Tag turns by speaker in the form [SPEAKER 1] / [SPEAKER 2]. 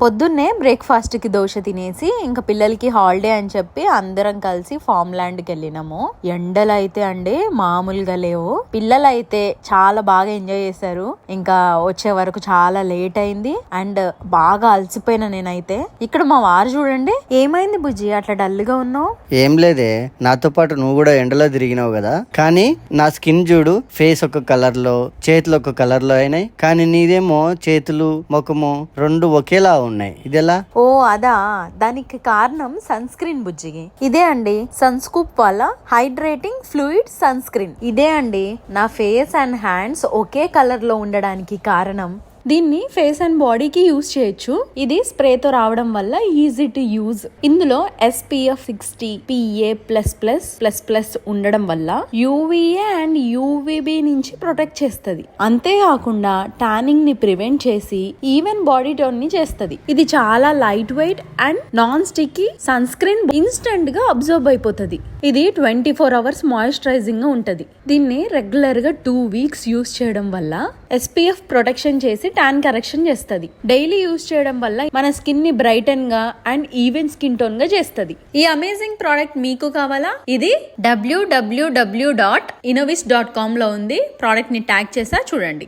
[SPEAKER 1] పొద్దున్నే బ్రేక్ఫాస్ట్ కి దోశ తినేసి ఇంకా పిల్లలకి హాలిడే అని చెప్పి అందరం కలిసి ఫామ్ ల్యాండ్ కి వెళ్ళినాము. ఎండలు అయితే అండి మామూలుగా లేవు. పిల్లలు అయితే చాలా బాగా ఎంజాయ్ చేశారు. ఇంకా వచ్చే వరకు చాలా లేట్ అయింది అండ్ బాగా అలసిపోయినా నేనైతే. ఇక్కడ మా వారు చూడండి, ఏమైంది బుజ్జి అట్లా డల్ గా ఉన్నావు?
[SPEAKER 2] ఏం లేదే, నాతో పాటు నువ్వు కూడా ఎండలో తిరిగినావు కదా, కానీ నా స్కిన్ చూడు, ఫేస్ ఒక కలర్ లో, చేతులు ఒక కలర్ లో అయినాయి, కానీ నీదేమో చేతులు ముఖము రెండు ఒకేలా ఉన్నాయి. ఇదెలా?
[SPEAKER 1] ఓ అదా, దానికి కారణం సన్ స్క్రీన్ బుజ్జికి. ఇదే అండి సన్స్కూప్ వాళ్ళ హైడ్రేటింగ్ ఫ్లూయిడ్ సన్ స్క్రీన్. ఇదే అండి నా face and hands okay colour లో ఉండడానికి కారణం. దీన్ని ఫేస్ అండ్ బాడీకి యూజ్ చేయొచ్చు. ఇది స్ప్రేతో రావడం వల్ల ఈజీ టు యూజ్. ఇందులో SPF 60 PA++++ ఉండడం వల్ల UVA అండ్ UVB నుంచి ప్రొటెక్ట్ చేస్తుంది. అంతేకాకుండా టానింగ్ ని ప్రివెంట్ చేసి ఈవెన్ బాడీ టోన్ ని చేస్తుంది. ఇది చాలా lightweight and non sticky sunscreen. Instant గా అబ్జర్వ్ అయిపోతుంది. ఇది 24 అవర్స్ మాయిశ్చరైజింగ్ గా ఉంటది. దీన్ని రెగ్యులర్ గా 2 వీక్స్ యూజ్ చేయడం వల్ల SPF ప్రొటెక్షన్ చేసి టాన్ కరెక్షన్ చేస్తుంది. డైలీ యూజ్ చేయడం వల్ల మన స్కిన్ ని బ్రైటన్ గా అండ్ ఈవెన్ స్కిన్ టోన్ గా చేస్తుంది. ఈ అమేజింగ్ ప్రోడక్ట్ మీకు కావాలా? ఇది www.innovis.com లో ఉంది. ప్రోడక్ట్ ని ట్యాగ్ చేసా చూడండి.